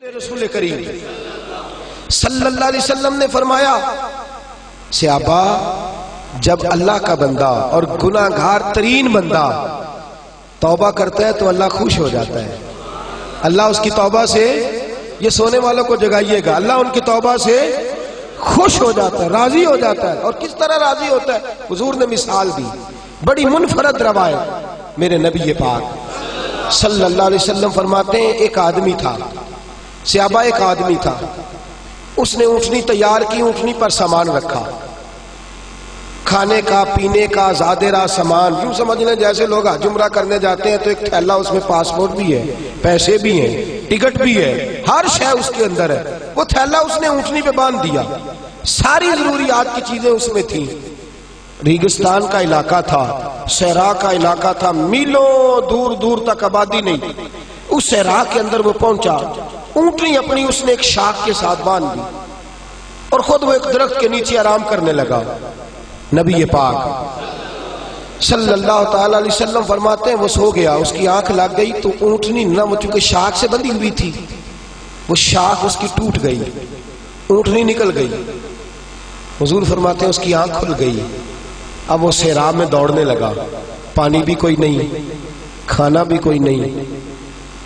رسول کریم صلی اللہ علیہ وسلم نے فرمایا صحابہ جب اللہ کا بندہ اور گناہگار ترین بندہ توبہ کرتا ہے تو اللہ خوش ہو جاتا ہے. اللہ اس کی توبہ سے، یہ سونے والوں کو جگائیے گا، اللہ ان کی توبہ سے خوش ہو جاتا ہے، راضی ہو جاتا ہے. اور کس طرح راضی ہوتا ہے؟ حضور نے مثال دی، بڑی منفرد روایت. میرے نبی پاک صلی اللہ علیہ وسلم فرماتے ہیں ایک آدمی تھا، صحابہ ایک آدمی تھا، اس نے اونٹنی تیار کی، اونٹنی پر سامان رکھا، کھانے کا پینے کا زادرا سامان. یوں سمجھ لیں جیسے لوگ حج عمرہ کرنے جاتے ہیں تو ایک تھیلا، اس میں پاسپورٹ بھی ہے، پیسے بھی ہیں، ٹکٹ بھی ہے، ہر شے اس کے اندر ہے. وہ تھیلا اس نے اونٹنی پہ باندھ دیا، ساری ضروریات کی چیزیں اس میں تھیں. ریگستان کا علاقہ تھا، صحرا کا علاقہ تھا، میلوں دور دور تک آبادی نہیں. اس صحرا کے اندر وہ پہنچا، اونٹنی اپنی اس نے ایک شاخ کے ساتھ باندھ دی اور خود وہ ایک درخت کے نیچے آرام کرنے لگا. نبی پاک صلی اللہ تعالی علیہ وسلم فرماتے ہیں وہ سو گیا، اس کی آنکھ لگ گئی تو اونٹنی نہ، وہ چونکہ شاخ سے بندھی ہوئی تھی، وہ شاخ اس کی ٹوٹ گئی، اونٹنی نکل گئی. حضور فرماتے ہیں اس کی آنکھ کھل گئی. اب وہ صحرا میں دوڑنے لگا، پانی بھی کوئی نہیں، کھانا بھی کوئی نہیں،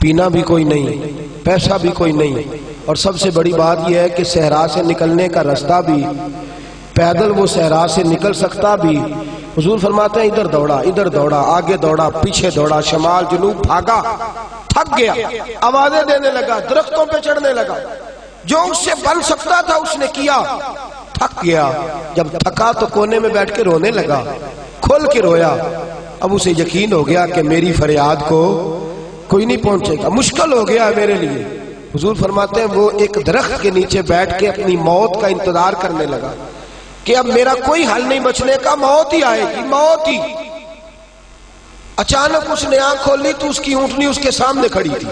پینا بھی کوئی نہیں، پیسہ بھی کوئی نہیں، اور سب سے بڑی بات یہ ہے کہ صحرا سے نکلنے کا راستہ بھی، پیدل وہ صحرا سے نکل سکتا بھی. حضور فرماتے ہیں ادھر دوڑا، ادھر دوڑا، آگے دوڑا، پیچھے دوڑا، شمال جنوب بھاگا، تھک گیا، آوازیں دینے لگا، درختوں پہ چڑھنے لگا، جو اس سے بن سکتا تھا اس نے کیا، تھک گیا. جب تھکا تو کونے میں بیٹھ کے رونے لگا، کھول کے رویا. اب اسے یقین ہو گیا کہ میری فریاد کو کوئی نہیں پہنچے گا، مشکل ہو گیا ہے میرے لیے. حضور فرماتے ہیں وہ ایک درخت کے نیچے بیٹھ کے اپنی موت کا انتظار کرنے لگا کہ اب میرا کوئی حل نہیں بچنے کا، موت ہی آئے گی، موت ہی. اچانک اس نے آنکھ کھولی تو اس کی اونٹنی اس کے سامنے کھڑی تھی.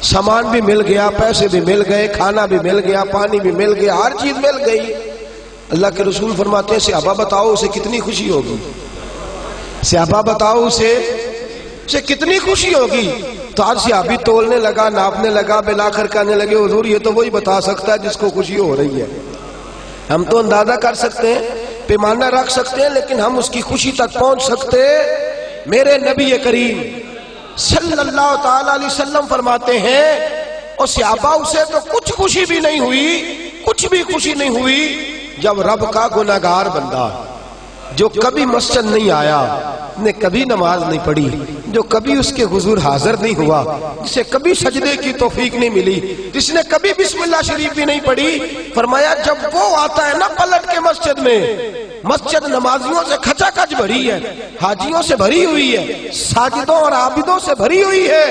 سامان بھی مل گیا، پیسے بھی مل گئے، کھانا بھی مل گیا، پانی بھی مل گیا، ہر چیز مل گئی. اللہ کے رسول فرماتے ہیں صحابہ بتاؤ اسے کتنی خوشی ہوگی، صحابہ بتاؤ اسے کتنی خوشی ہوگی. تو ہر صحابی تولنے لگا، ناپنے لگا، بلاخر کہنے لگے حضور یہ تو وہی بتا سکتا ہے جس کو خوشی ہو رہی ہے. ہم تو اندازہ کر سکتے ہیں، پیمانہ رکھ سکتے ہیں، لیکن ہم اس کی خوشی تک پہنچ سکتے. میرے نبی کریم صلی اللہ تعالی علیہ وسلم فرماتے ہیں اور صحابہ اسے تو کچھ خوشی بھی نہیں ہوئی، کچھ بھی خوشی نہیں ہوئی جب رب کا گناہگار بندہ جو کبھی مسجد نہیں آیا، نے کبھی نماز نہیں پڑھی، جو کبھی اس کے حضور حاضر نہیں ہوا، جسے کبھی سجدے کی توفیق نہیں ملی، جس نے کبھی بسم اللہ شریف بھی نہیں پڑھی، فرمایا جب وہ آتا ہے نا پلٹ کے مسجد میں، مسجد نمازیوں سے کھچا کھچ بھری ہے، حاجیوں سے بھری ہوئی ہے، ساجدوں اور عابدوں سے بھری ہوئی ہے،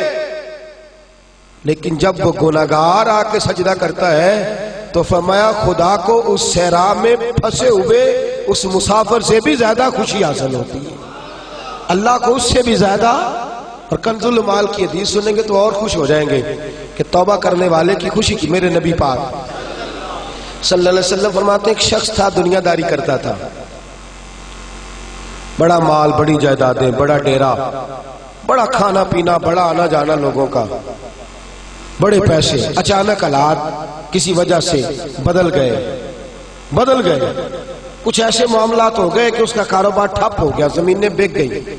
لیکن جب وہ گناہگار آ کے سجدہ کرتا ہے تو فرمایا خدا کو اس صحرا میں پھنسے ہوئے اس مسافر سے بھی زیادہ خوشی حاصل ہوتی ہے، اللہ کو اس سے بھی زیادہ. اور کنز المال کی حدیث سنیں گے تو اور خوش ہو جائیں گے کہ توبہ کرنے والے کی خوشی کی. میرے نبی پاک صلی اللہ علیہ وسلم فرماتے ہیں ایک شخص تھا، دنیا داری کرتا تھا، بڑا مال، بڑی جائیدادیں، بڑا ڈیرا، بڑا کھانا پینا، بڑا آنا جانا لوگوں کا، بڑے پیسے. اچانک حالات کسی وجہ سے بدل گئے، کچھ ایسے معاملات ہو گئے کہ اس کا کاروبار ٹھپ ہو گیا، زمینیں بک گئی،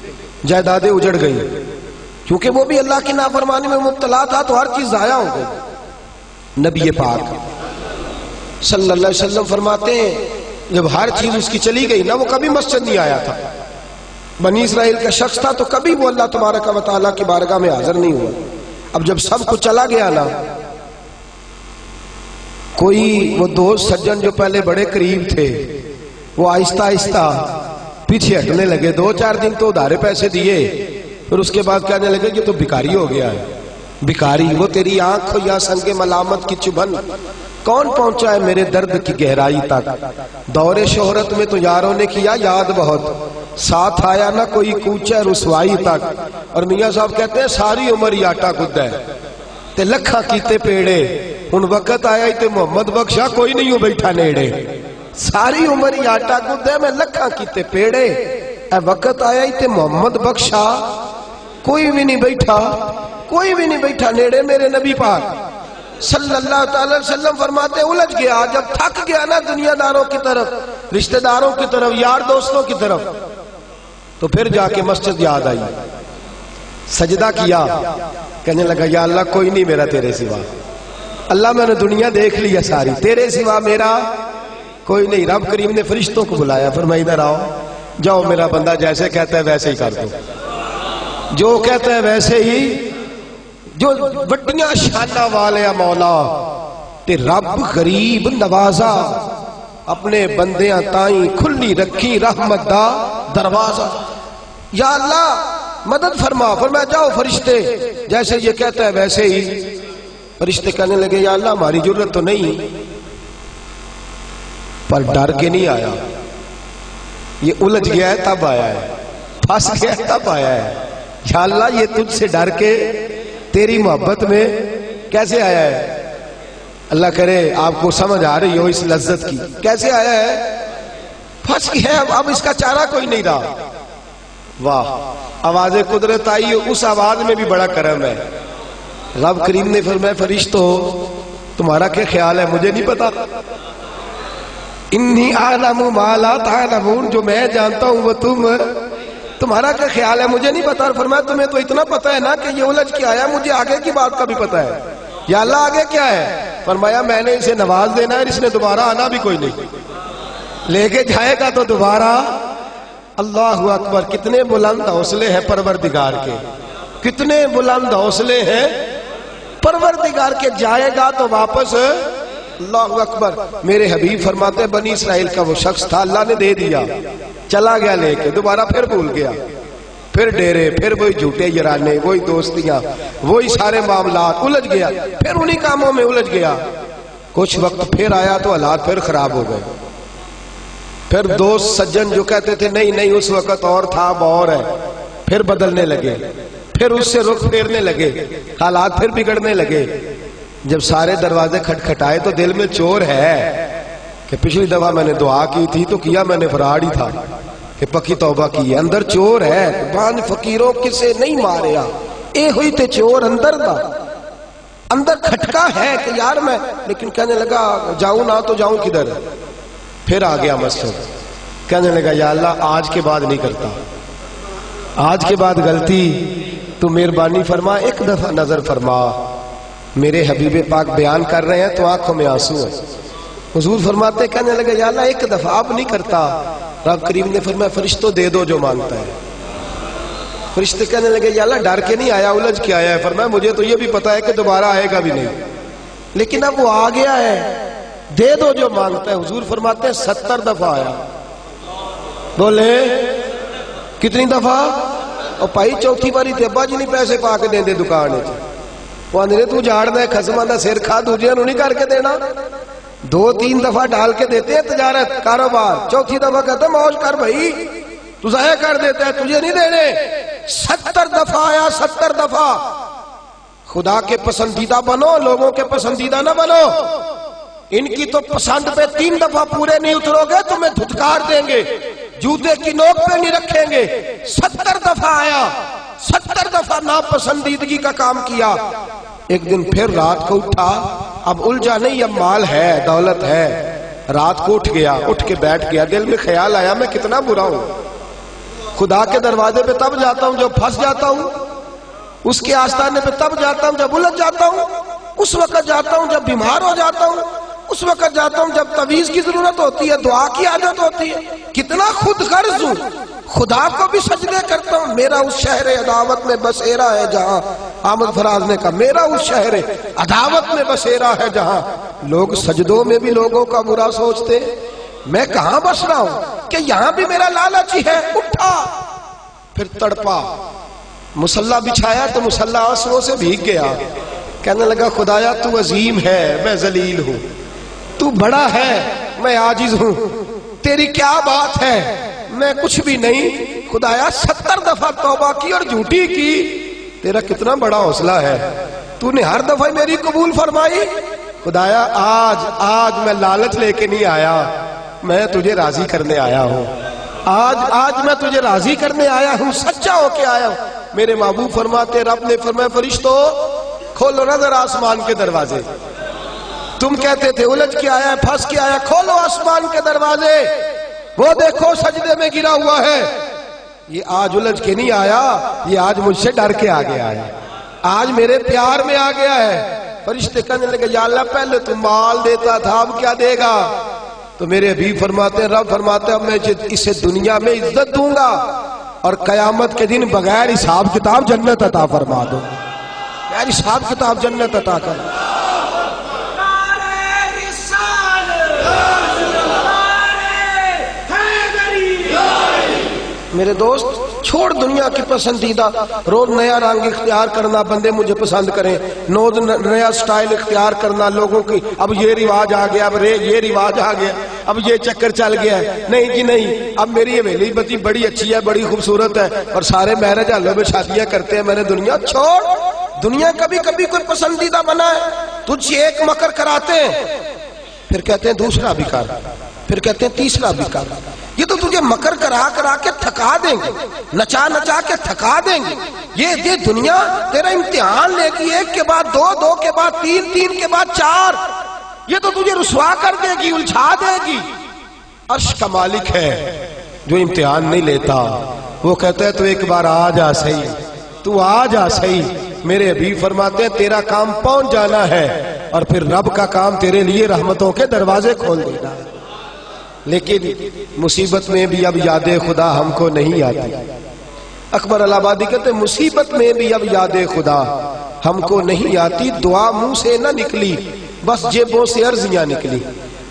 جائیدادیں اجڑ گئی، کیونکہ وہ بھی اللہ کی نافرمانی میں مبتلا تھا تو ہر چیز ضائع ہو گئی. نبی پاک صلی اللہ علیہ وسلم فرماتے ہیں جب ہر چیز اس کی چلی گئی نا، وہ کبھی مسجد نہیں آیا تھا، بنی اسرائیل کا شخص تھا تو کبھی وہ اللہ تبارک و تعالیٰ کی بارگاہ میں حاضر نہیں ہوا. اب جب سب کچھ چلا گیا نا، کوئی وہ دوست سجن جو پہلے بڑے قریب تھے وہ آہستہ آہستہ پیچھے ہٹنے لگے. 2-4 دن تو ادھارے پیسے دیے، پھر اس کے بعد کہنے لگے یہ تو بھکاری ہو گیا ہے. بھکاری، وہ تیری آنکھ یا سنگ ملامت کی چبھن کون پہنچا ہے میرے درد کی گہرائی تک. دور شہرت میں تو یاروں نے کیا یاد بہت، ساتھ آیا نہ کوئی کوچہ رسوائی تک. اور میاں صاحب کہتے ہیں ساری عمر ہی آٹا گدا ہے تے لکھا کیتے پیڑے، ان وقت آیا ہی تے محمد بخشا کوئی نہیں ہو بیٹھا نیڑے. ساری عمر ہی آٹا گدا ہے میں لکھا کیتے پیڑے، اے وقت آیا ہی تے محمد بخشا کوئی بھی نہیں بیٹھا نیڑے. میرے نبی پاک صلی اللہ تعالی وسلم فرماتے الجھ گیا، جب تھک گیا نا دنیا داروں کی طرف، رشتہ داروں کی طرف، یار دوستوں کی طرف، تو پھر جا کے مسجد یاد آئی، سجدہ کیا، کہنے لگا یا اللہ کوئی نہیں میرا تیرے سوا، اللہ میں نے دنیا دیکھ لیا ساری، تیرے سوا میرا کوئی نہیں۔ رب کریم نے فرشتوں کو بلایا، فرمایا ادھر آؤ، جاؤ میرا بندہ جیسے کہتا ہے ویسے ہی کر دو، جو کہتا ہے ویسے ہی، جو وڈیاں شانہ والے مولا تے رب غریب نوازا، اپنے بندیاں تائیں کھلی رکھی رحمت دا دروازہ، یا اللہ مدد فرما، فرمایا جاؤ فرشتے جیسے یہ کہتا ہے ویسے ہی۔ فرشتے کہنے لگے یا اللہ ہماری ضرورت تو نہیں، پر ڈر کے نہیں آیا، یہ الجھ گیا ہے تب آیا ہے، پھنس گیا ہے تب آیا ہے، یا اللہ یہ تجھ سے ڈر کے تیری محبت میں کیسے آیا ہے؟ اللہ کرے آپ کو سمجھ آ رہی ہو اس لذت کی، کیسے آیا ہے؟ پھنس گیا ہے، اب اس کا چارہ کوئی نہیں رہا۔ واہ، آواز قدرت آئی، اس آواز میں بھی بڑا کرم ہے۔ رب کریم نے فرمایا فرشتو تمہارا کیا خیال ہے؟ مجھے نہیں پتا، انی اعلم ما لا تعلمون، جو میں جانتا ہوں وہ تمہارا کیا خیال ہے مجھے نہیں پتا۔ اور فرمایا تمہیں تو اتنا پتا ہے نا کہ یہ الجھ کے آیا، مجھے آگے کی بات کا بھی پتا ہے، یا اللہ آگے کیا ہے؟ فرمایا میں نے اسے نواز دینا ہے، اس نے دوبارہ آنا بھی کوئی نہیں، لے کے جائے گا تو دوبارہ۔ اللہ اکبر، کتنے بلند حوصلے ہیں پروردگار کے، کتنے بلند حوصلے ہیں پروردگار کے، جائے گا تو واپس۔ اللہ اکبر، میرے حبیب فرماتے بنی اسرائیل کا وہ شخص تھا، اللہ نے دے دیا، چلا گیا لے کے، دوبارہ پھر بھول گیا، پھر ڈیرے، پھر وہی جھوٹے یارانے، وہی دوستیاں، وہی سارے معاملات، الجھ گیا، پھر انہی کاموں میں الجھ گیا۔ کچھ وقت پھر آیا تو حالات پھر خراب ہو گئے، پھر دوست سجن جو کہتے تھے نہیں نہیں اس وقت اور تھا اب اور ہے، پھر بدلنے لگے، پھر اس سے رخ پھیرنے لگے، حالات پھر بگڑنے لگے۔ جب سارے دروازے کھٹکھٹائے تو دل میں چور ہے کہ پچھلی دفعہ میں نے دعا کی تھی تو کیا میں نے فراڈ ہی تھا کہ پکی توبہ کی ہے، اندر چور ہے، بان فقیروں کسے نہیں ماریا، اے ہوئی تے چور اندر دا، اندر کھٹکا ہے کہ یار میں، لیکن کہنے لگا جاؤں نہ تو جاؤں کدھر، پھر آ گیا مسجد، کہنے لگا یا اللہ آج کے بعد نہیں کرتا، آج کے بعد غلطی تو مہربانی فرما، ایک دفعہ نظر فرما۔ میرے حبیب پاک بیان کر رہے ہیں تو آنکھوں میں آنسو ہے، حضور فرماتے کہنے لگے یا اللہ ایک دفعہ اب نہیں کرتا۔ رب کریم نے فرمایا فرشتوں دے دو جو مانگتا ہے۔ فرشتے کہنے لگے یا اللہ ڈر کے نہیں آیا، الجھ کے آیا ہے۔ فرمایا مجھے تو یہ بھی پتا ہے کہ دوبارہ آئے گا بھی نہیں، لیکن اب وہ آ گیا ہے، دے دو جو مانگتا ہے۔ حضور فرماتے ہیں 70 دفعہ آیا۔ بولے کتنی دفعہ؟ اور پائی چوتھی باری تے ابا جی نہیں پیسے پا کے دیں دے دکان ہے، وہ آندھے تو جھاڑ دے خسمہ دا سیر کھا دوجیاں نو نہیں کر کے دینا، 2-3 دفعہ ڈال کے دیتے ہیں تجارت کاروبار، چوتھی دفعہ کہتا ہے موج کر بھائی، تو ضائع کر دیتا ہے، تجھے نہیں دینے۔ 70 دفعہ آیا، 70 دفعہ۔ خدا کے پسندیدہ بنو، لوگوں کے پسندیدہ نہ بنو۔ ان کی تو پسند پہ 3 دفعہ پورے نہیں اترو گے تمہیں دھتکار دیں گے، جوتے کی نوک پہ نہیں رکھیں گے۔ 70 دفعہ آیا، 70 دفعہ ناپسندیدگی کا کام کیا۔ ایک دن پھر رات کو اٹھا، اب الجھا نہیں، اب مال ہے، دولت ہے، رات کو اٹھ گیا، اٹھ کے بیٹھ گیا، دل میں خیال آیا میں کتنا برا ہوں، خدا کے دروازے پہ تب جاتا ہوں جب پھنس جاتا ہوں، اس کے آستانے پہ تب جاتا ہوں جب الجھ جاتا ہوں، اس وقت جاتا ہوں جب بیمار ہو جاتا ہوں، اس وقت جاتا ہوں جب تعویذ کی ضرورت ہوتی ہے، دعا کی عادت ہوتی ہے۔ کتنا خود غرض ہوں، خدا کو بھی سجدے کرتا ہوں۔ میرا اس شہر عداوت میں بسیرا ہے جہاں، احمد فراز نے کہا میرا اس شہر عداوت میں بسیرا ہے جہاں، لوگ سجدوں میں بھی لوگوں کا برا سوچتے، میں کہاں بس رہا ہوں کہ یہاں بھی میرا لالچ ہی ہے۔ اٹھا، پھر تڑپا، مصلی بچھایا تو مصلی آنسوؤں سے بھیگ گیا، کہنے لگا خدایا تو عظیم ہے، میں ذلیل ہوں، تو بڑا ہے، میں عاجز ہوں، تیری کیا بات ہے، میں کچھ بھی نہیں۔ خدایا 70 دفعہ توبہ کی اور جھوٹی کی، تیرا کتنا بڑا حوصلہ ہے، تو نے ہر دفعہ میری قبول فرمائی۔ خدایا آج میں لالچ لے کے نہیں آیا، میں تجھے راضی کرنے آیا ہوں، آج میں تجھے راضی کرنے آیا ہوں، سچا ہو کے آیا ہوں۔ میرے محبوب فرماتے، رب نے فرمایا فرشتوں کھولو نظر آسمان کے دروازے، تم کہتے تھے الجھ کے آیا ہے، پھنس کے آیا، کھولو آسمان کے دروازے، وہ دیکھو سجدے میں گرا ہوا ہے۔ یہ آج الجھ کے نہیں آیا، یہ آج مجھ سے ڈر کے آ گیا ہے، آج میرے پیار میں آ گیا ہے۔ فرشتے کہنے لگے یا اللہ پہلے تو مال دیتا تھا، اب کیا دے گا؟ تو میرے حبیب فرماتے ہیں، رب فرماتے ہیں اب میں اسے دنیا میں عزت دوں گا اور قیامت کے دن بغیر حساب کتاب جنت عطا فرما دوں گا، بغیر حساب کتاب جنت عطا کر۔ میرے دوست چھوڑ دنیا کی پسندیدہ، روز نیا رنگ اختیار کرنا، بندے مجھے پسند کریں، روز نیا سٹائل اختیار کرنا لوگوں کی، اب یہ رواج آ گیا، اب یہ رواج آ گیا، اب یہ چکر چل گیا ہے، نہیں جی نہیں، اب میری حویلی بتی بڑی اچھی ہے، بڑی خوبصورت ہے اور سارے میرج ہالوں میں شادیاں کرتے ہیں، میں نے دنیا چھوڑ، دنیا کبھی کبھی کوئی پسندیدہ بنا ہے، تجھ سے ایک مکر کراتے ہیں، پھر کہتے ہیں دوسرا بھی کر، پھر کہتے ہیں تیسرا بھی کر۔ یہ تو تجھے مکر کرا کرا کے تھکا دیں گے، نچا نچا کے تھکا دیں گے۔ یہ دنیا تیرا امتحان لے گی، ایک کے بعد دو، دو کے بعد تین، تین کے بعد چار، یہ تو تجھے رسوا کر دے گی، الجھا دے گی۔ عرش کا مالک ہے جو امتحان نہیں لیتا، وہ کہتا ہے تو ایک بار آ جا صحیح، تو آ جا صحیح۔ میرے حبیب فرماتے ہیں تیرا کام پہنچ جانا ہے اور پھر رب کا کام تیرے لیے رحمتوں کے دروازے کھول دینا ہے۔ لیکن مصیبت میں بھی اب یاد خدا ہم کو نہیں آتی۔ اکبر الہ آبادی کہتے ہیں مصیبت میں بھی اب یاد خدا ہم کو نہیں آتی، دعا منہ سے نہ نکلی بس جیبوں سے عرضیاں نکلی۔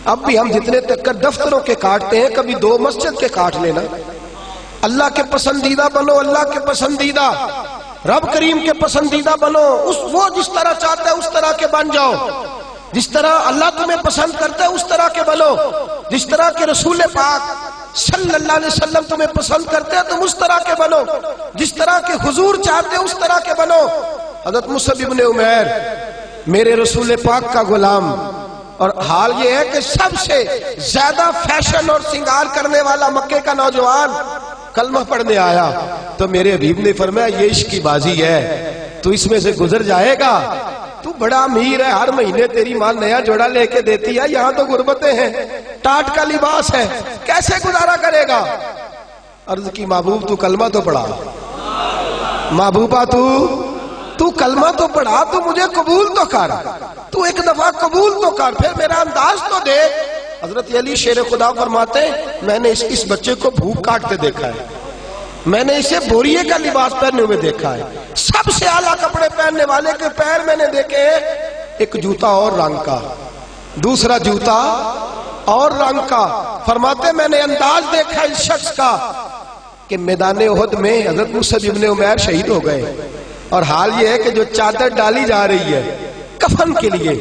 اب بھی ہم جتنے تک دفتروں کے کاٹتے ہیں کبھی دو مسجد کے کاٹ لینا۔ اللہ کے پسندیدہ بنو، اللہ کے پسندیدہ، رب کریم کے پسندیدہ بنو، وہ جس طرح چاہتا ہے اس طرح کے بن جاؤ، جس طرح اللہ تمہیں پسند کرتا ہے اس طرح کے بنو، جس طرح کے رسول پاک صلی اللہ علیہ وسلم تمہیں پسند کرتے ہیں تم اس طرح کے بنو، جس طرح کے حضور چاہتے ہیں اس طرح کے بنو۔ حضرت مصعب ابن عمیر میرے رسول پاک کا غلام، اور حال یہ ہے کہ سب سے زیادہ فیشن اور سنگار کرنے والا مکے کا نوجوان کلمہ پڑھنے آیا تو میرے حبیب نے فرمایا یہ عشق کی بازی ہے، تو اس میں سے گزر جائے گا، تو بڑا امیر ہے، ہر مہینے تیری ماں نیا جوڑا لے کے دیتی ہے، یہاں تو غربتیں ہیں، ٹاٹ کا لباس ہے، کیسے گزارا کرے گا؟ عرض کی محبوب تو کلمہ تو پڑھا، محبوبہ تو کلمہ تو پڑھا، تو مجھے قبول تو کر، تو ایک دفعہ قبول تو کر، پھر میرا انداز تو دے۔ حضرت علی شیر خدا فرماتے ہیں میں نے اس بچے کو بھوک کاٹتے دیکھا ہے، میں نے اسے بوریے کا لباس پہننے ہوئے دیکھا ہے، سب سے اعلیٰ کپڑے پہننے والے کے پیر میں نے دیکھے، ایک جوتا اور رنگ کا، دوسرا جوتا اور رنگ کا۔ فرماتے میں نے انداز دیکھا اس شخص کا کہ میدان احد میں حضرت مصعب ابن عمیر شہید ہو گئے، اور حال یہ ہے کہ جو چادر ڈالی جا رہی ہے کفن کے لیے،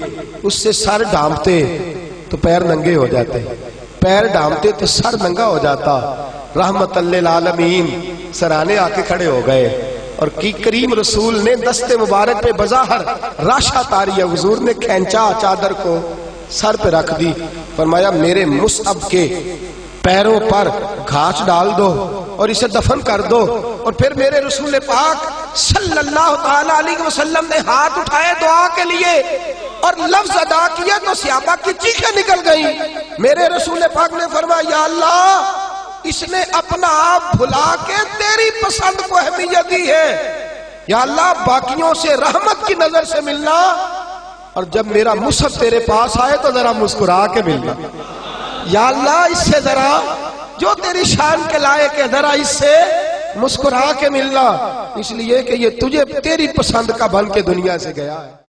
اس سے سر ڈھانپتے تو پیر ننگے ہو جاتے، پیر ڈھانپتے تو سر ننگا ہو جاتا۔ رحمت للعالمین سرانے آ کے کھڑے ہو گئے، اور کی کریم رسول نے دست مبارک پہ بظاہر راشا تاری، حضور نے کھینچا چادر کو سر پہ رکھ دی، فرمایا میرے مصعب کے پیروں پر گھاس ڈال دو اور اسے دفن کر دو۔ اور پھر میرے رسول پاک صلی اللہ تعالی علیہ وسلم نے ہاتھ اٹھائے دعا کے لیے اور لفظ ادا کیا تو صحابہ کی چیخیں نکل گئیں۔ میرے رسول پاک نے فرمایا یا اللہ اس نے اپنا آپ بھلا کے تیری پسند کو اہمیت دی ہے، یا اللہ باقیوں سے رحمت کی نظر سے ملنا، اور جب میرا مصعب تیرے پاس آئے تو ذرا مسکرا کے ملنا، یا اللہ اس سے ذرا جو تیری شان کے لائق ہے ذرا اس سے مسکرا کے ملنا، اس لیے کہ یہ تجھے تیری پسند کا بن کے دنیا سے گیا ہے۔